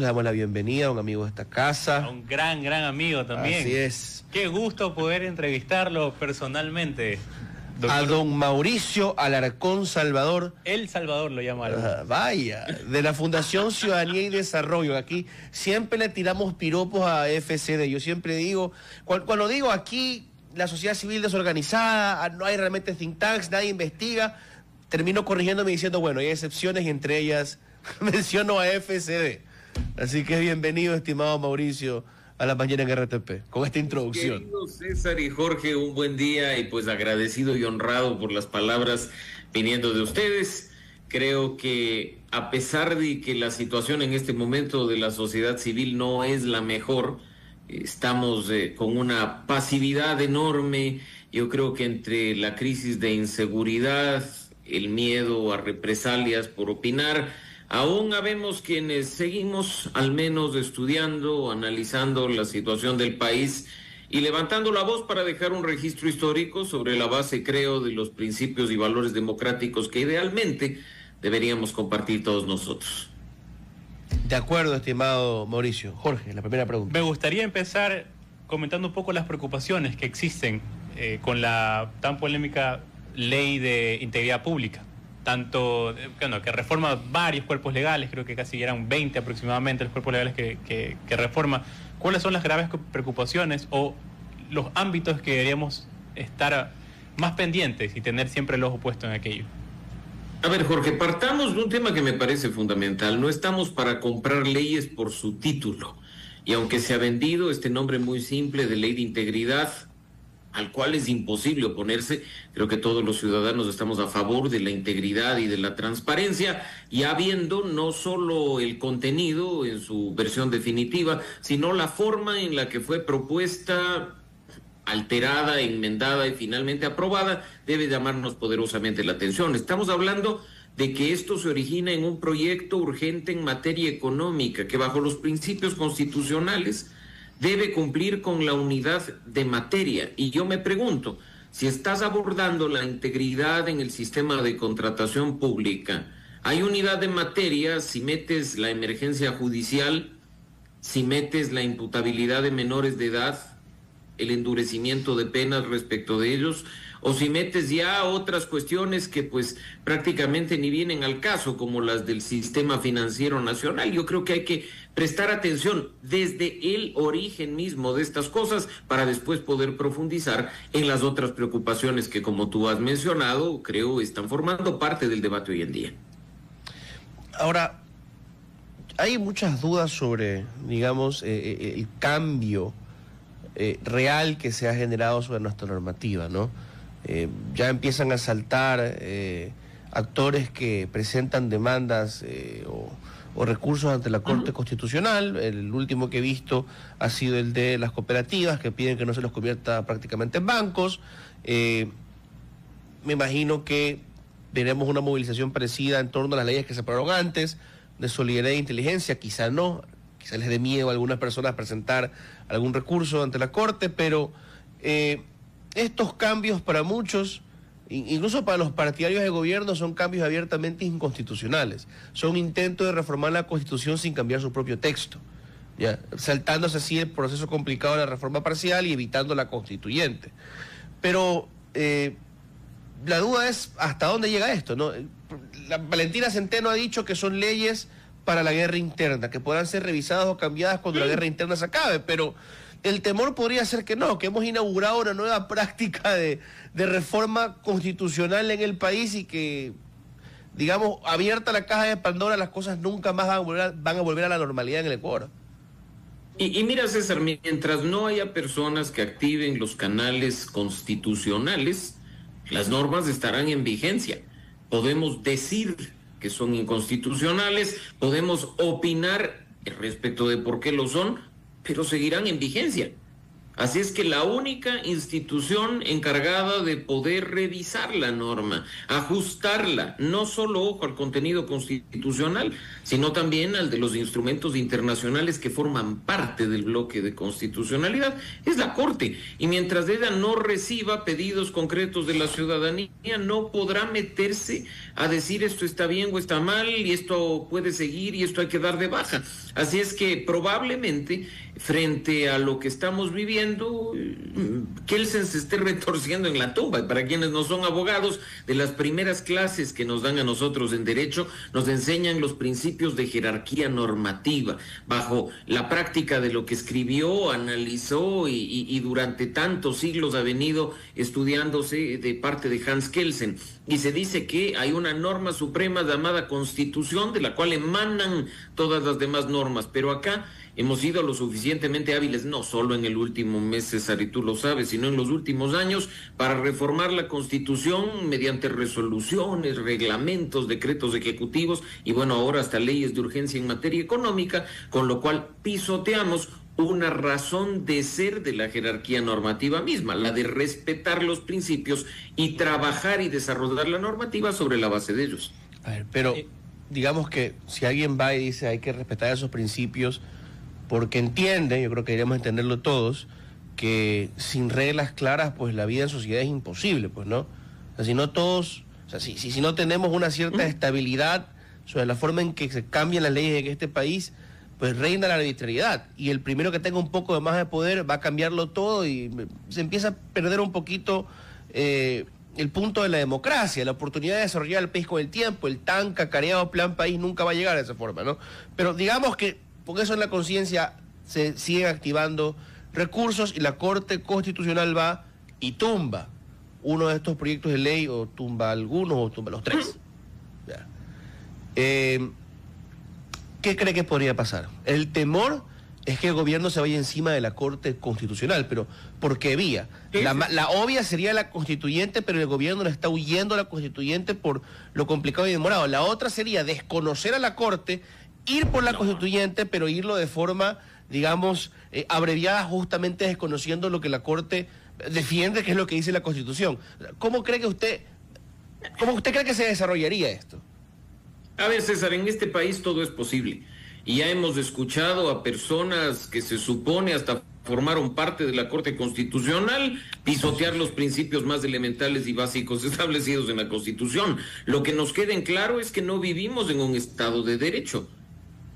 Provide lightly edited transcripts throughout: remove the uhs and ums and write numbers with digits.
Le damos la bienvenida a un amigo de esta casa. A un gran amigo también. Así es. Qué gusto poder entrevistarlo personalmente, doctor. A don Mauricio Alarcón Salvador. El Salvador lo llama. Vaya, de la Fundación Ciudadanía y Desarrollo. Aquí siempre le tiramos piropos a FCD. Yo siempre digo, cuando digo aquí, la sociedad civil desorganizada, no hay realmente think tanks, nadie investiga, termino corrigiéndome diciendo, bueno, hay excepciones y entre ellas menciono a FCD. Así que bienvenido, estimado Mauricio, a la mañana en RTP, con esta introducción. Querido César y Jorge, un buen día y pues agradecido y honrado por las palabras viniendo de ustedes. Creo que a pesar de que la situación en este momento de la sociedad civil no es la mejor, estamos con una pasividad enorme. Yo creo que entre la crisis de inseguridad, el miedo a represalias por opinar, aún habemos quienes seguimos al menos estudiando, analizando la situación del país y levantando la voz para dejar un registro histórico sobre la base, creo, de los principios y valores democráticos que idealmente deberíamos compartir todos nosotros. De acuerdo, estimado Mauricio. Jorge, la primera pregunta. Me gustaría empezar comentando un poco las preocupaciones que existen con la tan polémica ley de integridad pública. Tanto, bueno, que reforma varios cuerpos legales, creo que casi eran 20 aproximadamente los cuerpos legales que reforma. ¿Cuáles son las graves preocupaciones o los ámbitos que deberíamos estar más pendientes y tener siempre el ojo puesto en aquello? A ver, Jorge, partamos de un tema que me parece fundamental. No estamos para comprar leyes por su título. Y aunque se ha vendido este nombre muy simple de ley de integridad, al cual es imposible oponerse, creo que todos los ciudadanos estamos a favor de la integridad y de la transparencia, y habiendo no solo el contenido en su versión definitiva, sino la forma en la que fue propuesta, alterada, enmendada y finalmente aprobada, debe llamarnos poderosamente la atención. Estamos hablando de que esto se origina en un proyecto urgente en materia económica, que bajo los principios constitucionales debe cumplir con la unidad de materia. Y yo me pregunto, si estás abordando la integridad en el sistema de contratación pública, ¿hay unidad de materia si metes la emergencia judicial, si metes la imputabilidad de menores de edad, el endurecimiento de penas respecto de ellos, o si metes ya otras cuestiones que pues prácticamente ni vienen al caso, como las del sistema financiero nacional? Yo creo que hay que prestar atención desde el origen mismo de estas cosas para después poder profundizar en las otras preocupaciones que, como tú has mencionado, creo están formando parte del debate hoy en día. Ahora, hay muchas dudas sobre, digamos, el cambio real que se ha generado sobre nuestra normativa, ¿no? Ya empiezan a saltar actores que presentan demandas o recursos ante la Corte Constitucional. El último que he visto ha sido el de las cooperativas, que piden que no se los convierta prácticamente en bancos. Me imagino que veremos una movilización parecida en torno a las leyes que se aprobaron antes, de solidaridad e inteligencia. Quizá no, quizá les dé miedo a algunas personas presentar algún recurso ante la Corte, pero estos cambios para muchos, incluso para los partidarios de gobierno, son cambios abiertamente inconstitucionales. Son intentos de reformar la Constitución sin cambiar su propio texto, ¿ya? Saltándose así el proceso complicado de la reforma parcial y evitando la constituyente. Pero la duda es hasta dónde llega esto, ¿no? Valentina Centeno ha dicho que son leyes para la guerra interna, que podrán ser revisadas o cambiadas cuando la guerra interna se acabe, pero el temor podría ser que no, que hemos inaugurado una nueva práctica de reforma constitucional en el país y que, digamos, abierta la caja de Pandora, las cosas nunca más van a volver a la normalidad en el Ecuador. Y mira, César, mientras no haya personas que activen los canales constitucionales, las normas estarán en vigencia. Podemos decir que son inconstitucionales, podemos opinar respecto de por qué lo son, pero seguirán en vigencia. Así es que la única institución encargada de poder revisar la norma, ajustarla, no solo, ojo, al contenido constitucional, sino también al de los instrumentos internacionales que forman parte del bloque de constitucionalidad, es la Corte. Y mientras ella no reciba pedidos concretos de la ciudadanía, no podrá meterse a decir esto está bien o está mal, y esto puede seguir y esto hay que dar de baja. Así es que probablemente, frente a lo que estamos viviendo, Kelsen se esté retorciendo en la tumba. Y para quienes no son abogados, de las primeras clases que nos dan a nosotros en Derecho, nos enseñan los principios de jerarquía normativa, bajo la práctica de lo que escribió, analizó y durante tantos siglos ha venido estudiándose de parte de Hans Kelsen. Y se dice que hay una norma suprema llamada Constitución, de la cual emanan todas las demás normas, pero acá hemos sido lo suficientemente hábiles, no solo en el último mes, César, y tú lo sabes, sino en los últimos años, para reformar la Constitución mediante resoluciones, reglamentos, decretos ejecutivos y bueno, ahora hasta leyes de urgencia en materia económica, con lo cual pisoteamos una razón de ser de la jerarquía normativa misma, la de respetar los principios y trabajar y desarrollar la normativa sobre la base de ellos. A ver, pero digamos que si alguien va y dice hay que respetar esos principios, porque entiende, yo creo que deberíamos entenderlo todos, que sin reglas claras, pues la vida en sociedad es imposible, pues, ¿no? O sea, si no todos, o sea, si no tenemos una cierta estabilidad sobre la forma en que se cambian las leyes en este país, pues reina la arbitrariedad, y el primero que tenga un poco de más de poder va a cambiarlo todo y se empieza a perder un poquito el punto de la democracia, la oportunidad de desarrollar el país con el tiempo. El tan cacareado plan país nunca va a llegar de esa forma, ¿no? Pero digamos que por eso en la conciencia se siguen activando recursos y la Corte Constitucional va y tumba uno de estos proyectos de ley, o tumba algunos o tumba los tres. Ya. ¿Qué cree que podría pasar? El temor es que el gobierno se vaya encima de la Corte Constitucional, pero ¿por qué vía? La obvia sería la constituyente, pero el gobierno le está huyendo a la constituyente por lo complicado y demorado. La otra sería desconocer a la Corte, ir por la constituyente, pero irlo de forma, digamos, abreviada, justamente desconociendo lo que la Corte defiende, que es lo que dice la Constitución. ¿Cómo usted cree que se desarrollaría esto? A ver, César, en este país todo es posible. Y ya hemos escuchado a personas que se supone hasta formaron parte de la Corte Constitucional pisotear los principios más elementales y básicos establecidos en la Constitución. Lo que nos queda en claro es que no vivimos en un Estado de Derecho,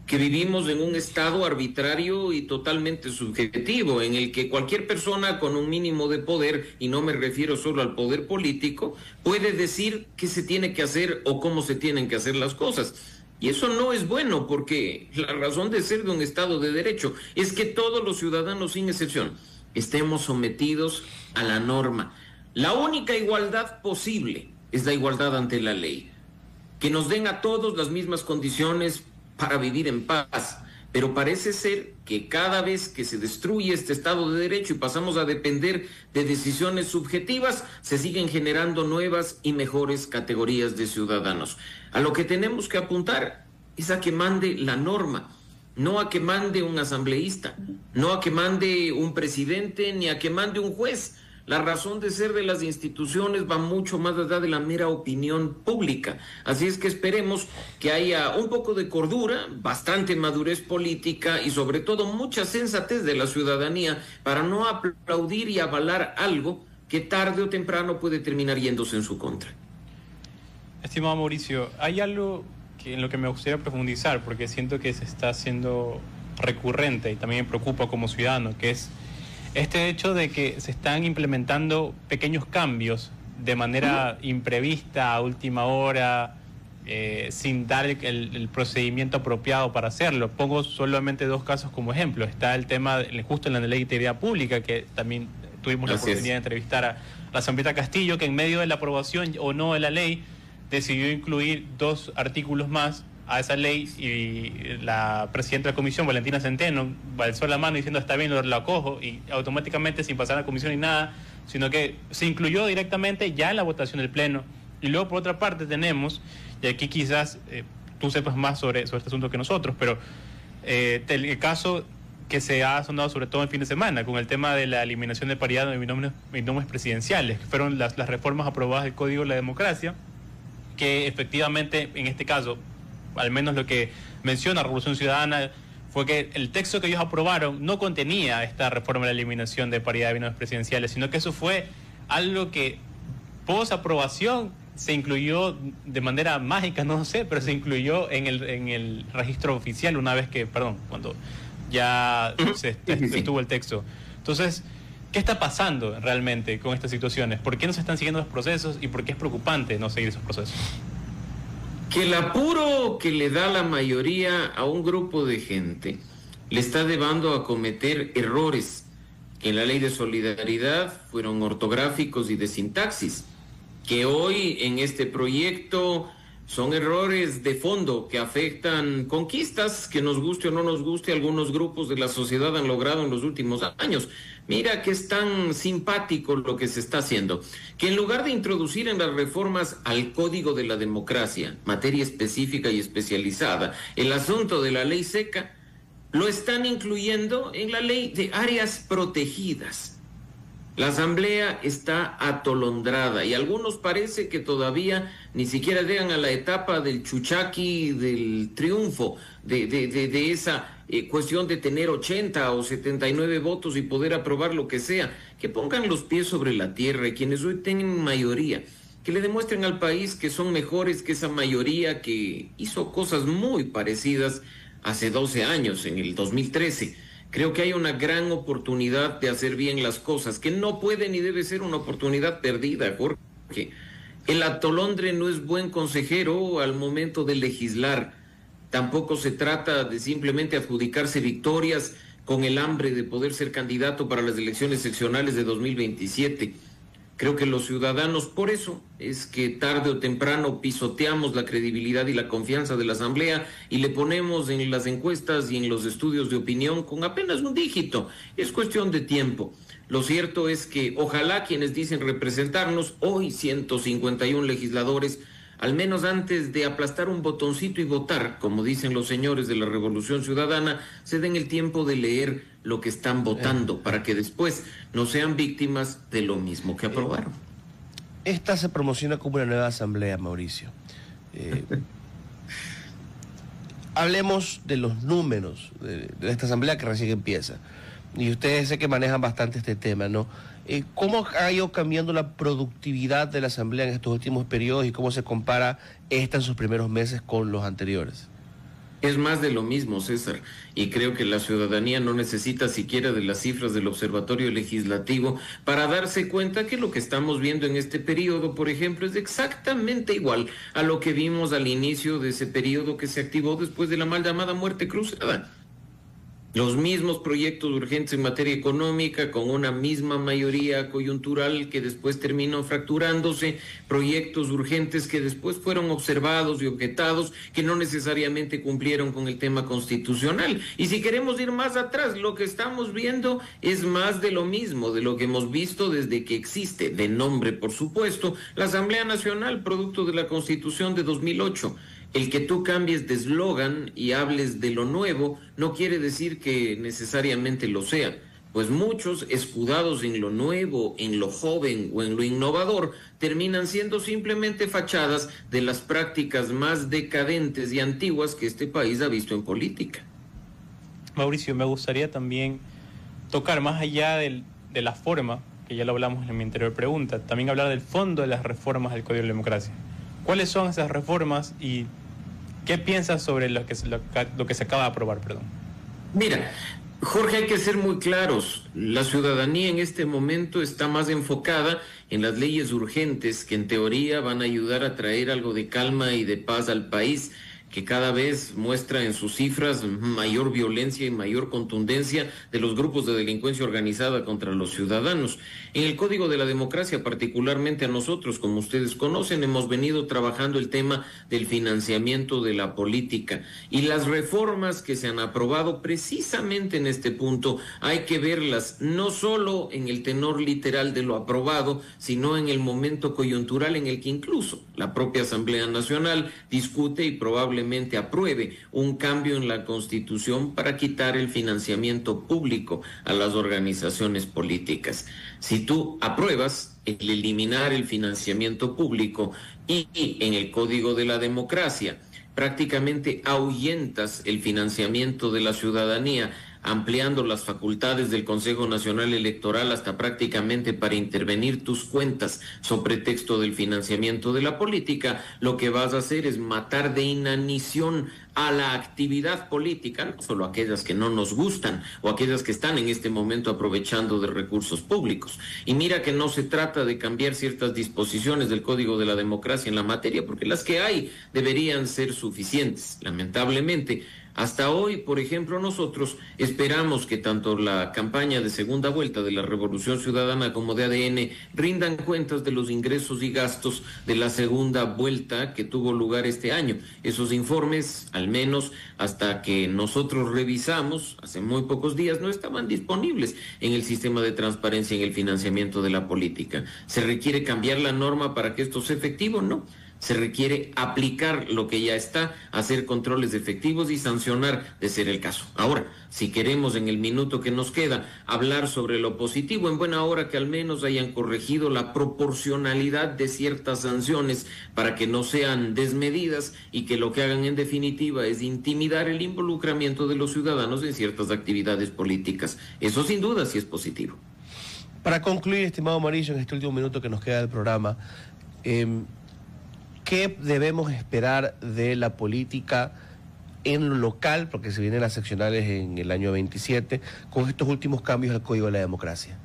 que vivimos en un Estado arbitrario y totalmente subjetivo, en el que cualquier persona con un mínimo de poder, y no me refiero solo al poder político, puede decir qué se tiene que hacer o cómo se tienen que hacer las cosas. Y eso no es bueno, porque la razón de ser de un Estado de Derecho es que todos los ciudadanos, sin excepción, estemos sometidos a la norma. La única igualdad posible es la igualdad ante la ley. Que nos den a todos las mismas condiciones para vivir en paz, pero parece ser que cada vez que se destruye este Estado de Derecho y pasamos a depender de decisiones subjetivas, se siguen generando nuevas y mejores categorías de ciudadanos. A lo que tenemos que apuntar es a que mande la norma, no a que mande un asambleísta, no a que mande un presidente, ni a que mande un juez. La razón de ser de las instituciones va mucho más allá de la mera opinión pública. Así es que esperemos que haya un poco de cordura, bastante madurez política y sobre todo mucha sensatez de la ciudadanía para no aplaudir y avalar algo que tarde o temprano puede terminar yéndose en su contra. Estimado Mauricio, hay algo en lo que me gustaría profundizar, porque siento que se está haciendo recurrente y también me preocupa como ciudadano, que es este hecho de que se están implementando pequeños cambios de manera imprevista, a última hora, sin dar el procedimiento apropiado para hacerlo. Pongo solamente dos casos como ejemplo. Está el tema, justo en la ley de integridad pública, que también tuvimos la oportunidad de entrevistar a la señorita Castillo, que en medio de la aprobación o no de la ley, decidió incluir 2 artículos más a esa ley, y la presidenta de la comisión, Valentina Centeno, alzó la mano diciendo está bien, lo acojo, y automáticamente, sin pasar a la comisión ni nada, sino que se incluyó directamente ya en la votación del Pleno. Y luego, por otra parte, tenemos, y aquí quizás tú sepas más sobre este asunto que nosotros, pero el caso que se ha sonado sobre todo el fin de semana, con el tema de la eliminación de paridad de binomios presidenciales, que fueron las reformas aprobadas del Código de la Democracia, que efectivamente, en este caso, al menos lo que menciona Revolución Ciudadana, fue que el texto que ellos aprobaron no contenía esta reforma de la eliminación de paridad de binomios presidenciales, sino que eso fue algo que post aprobación se incluyó de manera mágica, no sé, pero se incluyó en el registro oficial una vez que, cuando ya se estuvo el texto. Entonces, ¿qué está pasando realmente con estas situaciones? ¿Por qué no se están siguiendo los procesos y por qué es preocupante no seguir esos procesos? Que el apuro que le da la mayoría a un grupo de gente le está llevando a cometer errores que en la ley de solidaridad fueron ortográficos y de sintaxis, que hoy en este proyecto son errores de fondo que afectan conquistas que, nos guste o no nos guste, algunos grupos de la sociedad han logrado en los últimos años. Mira que es tan simpático lo que se está haciendo, que en lugar de introducir en las reformas al Código de la Democracia, materia específica y especializada, el asunto de la ley seca, lo están incluyendo en la ley de áreas protegidas. La Asamblea está atolondrada y algunos parece que todavía ni siquiera llegan a la etapa del chuchaqui, del triunfo, de esa cuestión de tener 80 o 79 votos y poder aprobar lo que sea. Que pongan los pies sobre la tierra y quienes hoy tienen mayoría, que le demuestren al país que son mejores que esa mayoría que hizo cosas muy parecidas hace 12 años, en el 2013. Creo que hay una gran oportunidad de hacer bien las cosas, que no puede ni debe ser una oportunidad perdida, Jorge. El atolondre no es buen consejero al momento de legislar. Tampoco se trata de simplemente adjudicarse victorias con el hambre de poder ser candidato para las elecciones seccionales de 2027. Creo que los ciudadanos, por eso es que tarde o temprano pisoteamos la credibilidad y la confianza de la Asamblea y le ponemos en las encuestas y en los estudios de opinión con apenas un dígito. Es cuestión de tiempo. Lo cierto es que ojalá quienes dicen representarnos, hoy 151 legisladores, al menos antes de aplastar un botoncito y votar, como dicen los señores de la Revolución Ciudadana, se den el tiempo de leer lo que están votando para que después no sean víctimas de lo mismo que aprobaron. Esta se promociona como una nueva asamblea, Mauricio. Hablemos de los números de esta asamblea que recién empieza. Y ustedes sé que manejan bastante este tema, ¿no? ¿Cómo ha ido cambiando la productividad de la asamblea en estos últimos periodos y cómo se compara esta en sus primeros meses con los anteriores? Es más de lo mismo, César, y creo que la ciudadanía no necesita siquiera de las cifras del Observatorio Legislativo para darse cuenta que lo que estamos viendo en este periodo, por ejemplo, es exactamente igual a lo que vimos al inicio de ese periodo que se activó después de la mal llamada muerte cruzada. Los mismos proyectos urgentes en materia económica, con una misma mayoría coyuntural que después terminó fracturándose, proyectos urgentes que después fueron observados y objetados, que no necesariamente cumplieron con el tema constitucional. Y si queremos ir más atrás, lo que estamos viendo es más de lo mismo, de lo que hemos visto desde que existe, de nombre por supuesto, la Asamblea Nacional, producto de la Constitución de 2008. El que tú cambies de eslogan y hables de lo nuevo no quiere decir que necesariamente lo sea, pues muchos, escudados en lo nuevo, en lo joven o en lo innovador, terminan siendo simplemente fachadas de las prácticas más decadentes y antiguas que este país ha visto en política. Mauricio, me gustaría también tocar más allá de la forma, que ya lo hablamos en mi anterior pregunta, también hablar del fondo de las reformas del Código de la Democracia. ¿Cuáles son esas reformas y qué piensas sobre lo que se acaba de aprobar? Mira, Jorge, hay que ser muy claros. La ciudadanía en este momento está más enfocada en las leyes urgentes que en teoría van a ayudar a traer algo de calma y de paz al país, que cada vez muestra en sus cifras mayor violencia y mayor contundencia de los grupos de delincuencia organizada contra los ciudadanos. En el Código de la Democracia, particularmente a nosotros, como ustedes conocen, hemos venido trabajando el tema del financiamiento de la política y las reformas que se han aprobado precisamente en este punto hay que verlas no solo en el tenor literal de lo aprobado, sino en el momento coyuntural en el que incluso la propia Asamblea Nacional discute y probablemente probablemente apruebe un cambio en la Constitución para quitar el financiamiento público a las organizaciones políticas. Si tú apruebas el eliminar el financiamiento público y en el Código de la Democracia prácticamente ahuyentas el financiamiento de la ciudadanía, ampliando las facultades del Consejo Nacional Electoral hasta prácticamente para intervenir tus cuentas sobre pretexto del financiamiento de la política, lo que vas a hacer es matar de inanición a la actividad política, no solo aquellas que no nos gustan o aquellas que están en este momento aprovechando de recursos públicos. Y mira que no se trata de cambiar ciertas disposiciones del Código de la Democracia en la materia, porque las que hay deberían ser suficientes. Lamentablemente, hasta hoy, por ejemplo, nosotros esperamos que tanto la campaña de segunda vuelta de la Revolución Ciudadana como de ADN rindan cuentas de los ingresos y gastos de la segunda vuelta que tuvo lugar este año. Esos informes, al menos hasta que nosotros revisamos hace muy pocos días, no estaban disponibles en el sistema de transparencia en el financiamiento de la política. ¿Se requiere cambiar la norma para que esto sea efectivo? No. Se requiere aplicar lo que ya está, hacer controles efectivos y sancionar de ser el caso. Ahora, si queremos en el minuto que nos queda hablar sobre lo positivo, en buena hora que al menos hayan corregido la proporcionalidad de ciertas sanciones para que no sean desmedidas y que lo que hagan en definitiva es intimidar el involucramiento de los ciudadanos en ciertas actividades políticas. Eso sin duda sí es positivo. Para concluir, estimado Mauricio, en este último minuto que nos queda del programa, ¿qué debemos esperar de la política en lo local, porque se vienen las seccionales en el año 27, con estos últimos cambios al Código de la Democracia?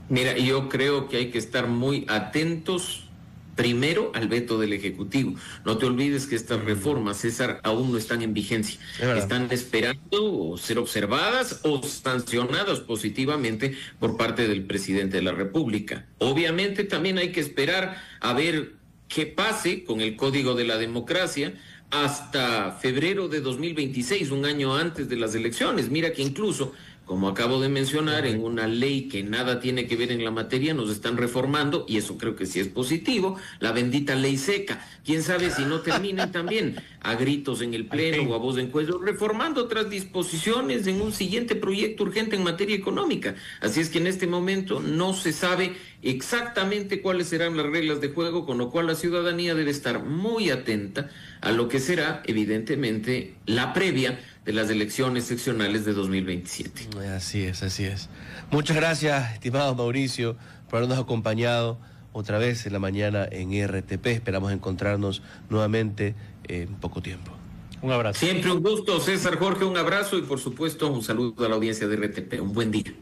Mira, yo creo que hay que estar muy atentos primero al veto del Ejecutivo. No te olvides que estas reformas, César, aún no están en vigencia. Están esperando ser observadas o sancionadas positivamente por parte del presidente de la República. Obviamente también hay que esperar a ver qué pase con el Código de la Democracia hasta febrero de 2026, un año antes de las elecciones. Mira que incluso, como acabo de mencionar, en una ley que nada tiene que ver en la materia, nos están reformando, y eso creo que sí es positivo, la bendita ley seca. Quién sabe si no terminen también a gritos en el Pleno o a voz en cuello, reformando otras disposiciones en un siguiente proyecto urgente en materia económica. Así es que en este momento no se sabe exactamente cuáles serán las reglas de juego, con lo cual la ciudadanía debe estar muy atenta a lo que será, evidentemente, la previa de las elecciones seccionales de 2027. Así es, así es. Muchas gracias, estimado Mauricio, por habernos acompañado otra vez en la mañana en RTP. Esperamos encontrarnos nuevamente en poco tiempo. Un abrazo. Siempre un gusto, César, Jorge, un abrazo y por supuesto un saludo a la audiencia de RTP. Un buen día.